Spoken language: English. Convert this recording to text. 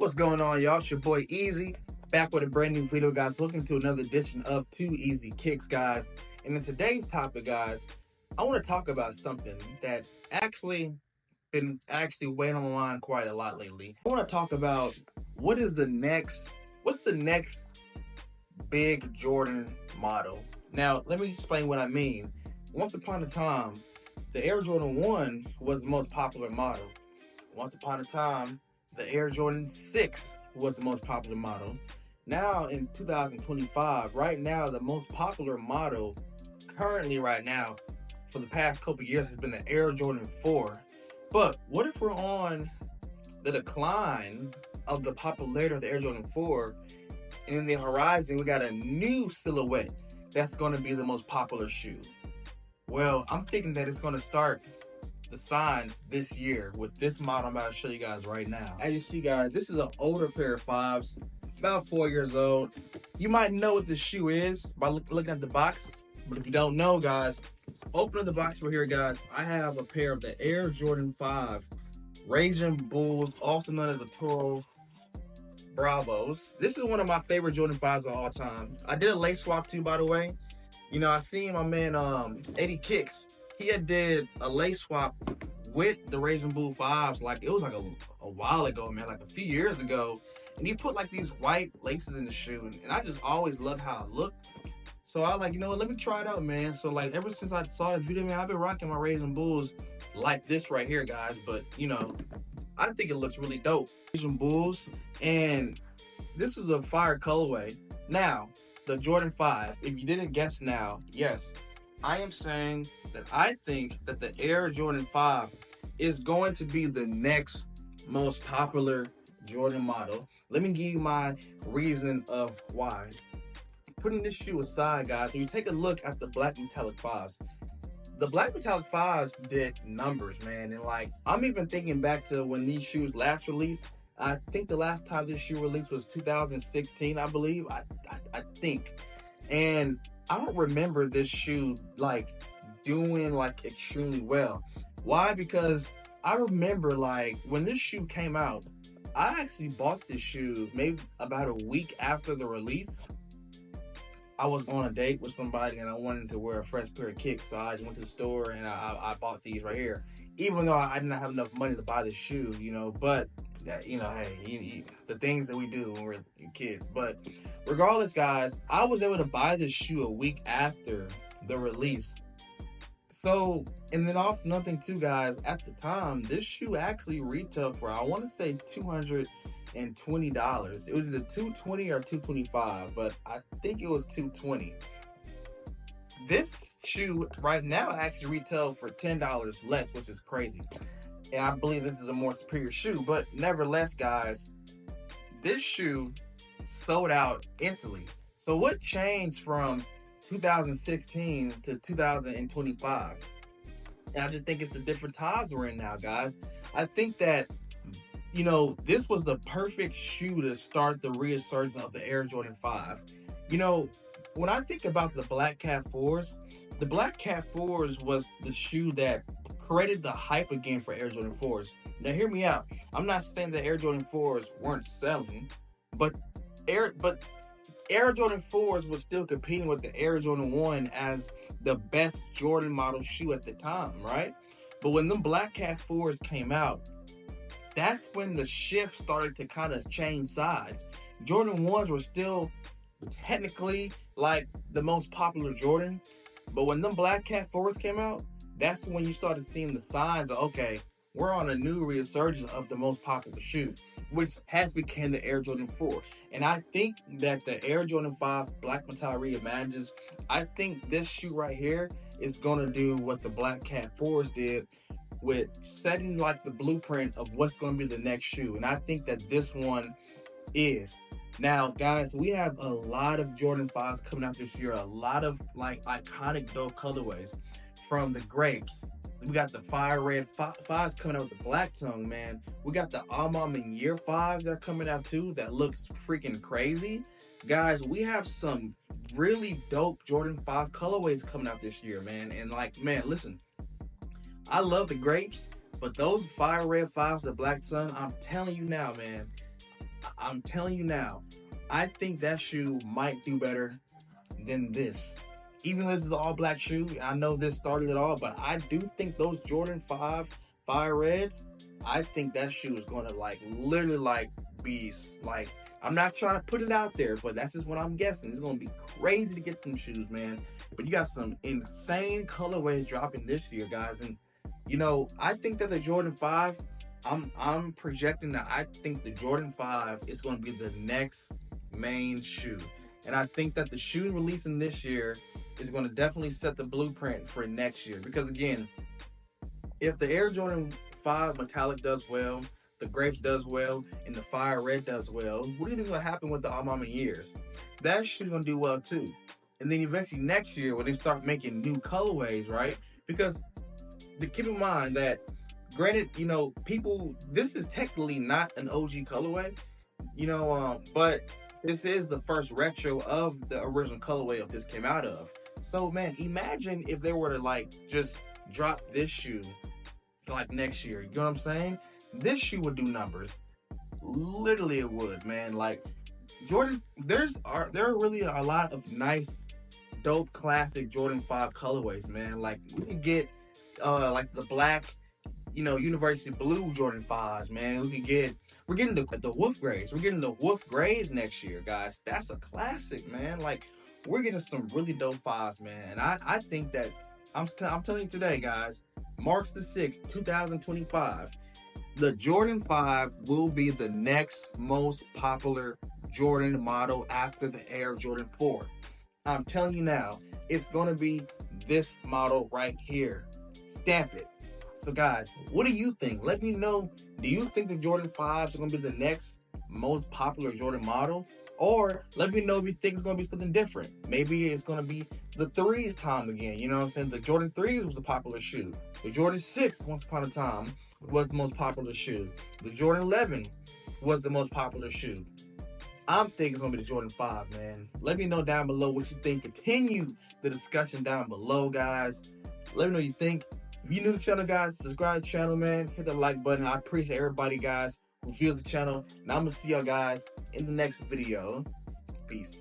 What's going on, y'all? It's your boy Easy, back with a brand new video, guys. Welcome to another edition of Two Easy Kicks, guys. And in today's topic, guys, I want to talk about something that been weighing on my mind quite a lot lately. I want to talk about what's the next big Jordan model. Now, let me explain what I mean. Once upon a time, the Air Jordan 1 was the most popular model. Once upon a time, the Air Jordan 6 was the most popular model. Now in 2025, right now, the most popular model currently right now for the past couple years has been the Air Jordan 4. But what if we're on the decline of the popularity of the Air Jordan 4, and in the horizon we got a new silhouette that's going to be the most popular shoe? Well, I'm thinking that it's going to start the signs this year with this model I'm about to show you guys right now. As you see, guys, this is an older pair of fives, about 4 years old. You might know what this shoe is by looking at the box, but if you don't know, guys, open up the box right here, guys. I have a pair of the Air Jordan 5 Raging Bulls, also known as the Toro Bravos. This is one of my favorite Jordan 5s of all time. I did a lace swap too, by the way. You know, I seen my man 80 Kicks. He had did a lace swap with the Raging Bull 5s, like it was like a while ago, man, like a few years ago. And he put like these white laces in the shoe, and I just always loved how it looked. So I was like, you know what, let me try it out, man. So like ever since I saw the video, man, I've been rocking my Raging Bulls like this right here, guys. But you know, I think it looks really dope. Raging Bulls, and this is a fire colorway. Now, the Jordan 5, if you didn't guess now, yes, I am saying that I think that the Air Jordan 5 is going to be the next most popular Jordan model. Let me give you my reasoning of why. Putting this shoe aside, guys, when you take a look at the black metallic 5s, the black metallic 5s did numbers, man. And like, I'm even thinking back to when these shoes last released. I think the last time this shoe released was 2016, I believe. I think. And I don't remember this shoe like doing like extremely well. Why? Because I remember like when this shoe came out, I actually bought this shoe maybe about a week after the release. I was on a date with somebody and I wanted to wear a fresh pair of kicks, so I just went to the store and I bought these right here. Even though I didn't have enough money to buy this shoe, you know, but you know, hey, the things that we do when we're kids. But regardless, guys, I was able to buy this shoe a week after the release. So, and then also nothing too, guys, at the time, this shoe actually retailed for, I want to say $220. It was either $220 or $225, but I think it was $220. This shoe right now actually retails for $10 less, which is crazy. And I believe this is a more superior shoe, but nevertheless, guys, this shoe sold out instantly. So what changed from 2016 to 2025? And I just think it's the different times we're in now, guys. I think that, you know, this was the perfect shoe to start the resurgence of the Air Jordan 5. You know, when I think about the Black Cat 4s, the Black Cat 4s was the shoe that created the hype again for Air Jordan 4s. Now hear me out. I'm not saying that Air Jordan 4s weren't selling, but Air Jordan 4s was still competing with the Air Jordan 1 as the best Jordan model shoe at the time, right? But when the Black Cat 4s came out, that's when the shift started to kind of change sides. Jordan 1s were still technically like the most popular Jordan, but when the Black Cat 4s came out, that's when you started seeing the signs of, okay, we're on a new resurgence of the most popular shoe, which has become the Air Jordan 4. And I think that the Air Jordan 5 Black Metallic Reimagines, I think this shoe right here is going to do what the Black Cat 4s did with setting like the blueprint of what's going to be the next shoe. And I think that this one is. Now, guys, we have a lot of Jordan 5s coming out this year, a lot of like iconic dope colorways. From the grapes, we got the fire red 5s coming out with the black tongue, man. We got the Almond and Year 5s that are coming out too, that looks freaking crazy. Guys, we have some really dope Jordan 5 colorways coming out this year, man. And like, man, listen, I love the grapes, but those fire red 5s, the black tongue, I'm telling you now, man, I'm telling you now, I think that shoe might do better than this. Even though this is an all black shoe, I know this started it all, but I do think those Jordan 5 Fire Reds, I think that shoe is gonna like literally like be like, I'm not trying to put it out there, but that's just what I'm guessing. It's gonna be crazy to get them shoes, man. But you got some insane colorways dropping this year, guys. And I think that the Jordan 5, I'm projecting that I think the Jordan 5 is gonna be the next main shoe. And I think that the shoes releasing this year is going to definitely set the blueprint for next year. Because again, if the Air Jordan 5 Metallic does well, the Grapes does well, and the Fire Red does well, what do you think is going to happen with the Almama Years? That shoe's going to do well too. And then eventually next year, when they start making new colorways, right? Because keep in mind that, granted, people, this is technically not an OG colorway, but this is the first retro of the original colorway of this came out of. So man, imagine if they were to like just drop this shoe like next year. You know what I'm saying? This shoe would do numbers. Literally it would, man. Like Jordan, there are really a lot of nice, dope, classic Jordan 5 colorways, man. Like we can get like the black, University Blue Jordan 5s, man. We're getting the Wolf Grays. We're getting the Wolf Grays next year, guys. That's a classic, man. Like, we're getting some really dope 5s, man. And I think that, I'm telling you today, guys, March the 6th, 2025, the Jordan 5 will be the next most popular Jordan model after the Air Jordan 4. I'm telling you now, it's going to be this model right here. Stamp it. So guys, what do you think? Let me know. Do you think the Jordan 5s are going to be the next most popular Jordan model? Or let me know if you think it's going to be something different. Maybe it's going to be the 3s time again. You know what I'm saying? The Jordan 3s was a popular shoe. The Jordan 6, once upon a time, was the most popular shoe. The Jordan 11 was the most popular shoe. I'm thinking it's going to be the Jordan 5, man. Let me know down below what you think. Continue the discussion down below, guys. Let me know what you think. If you're new to the channel, guys, subscribe to the channel, man. Hit the like button. I appreciate everybody, guys, who views the channel. And I'm going to see y'all guys in the next video. Peace.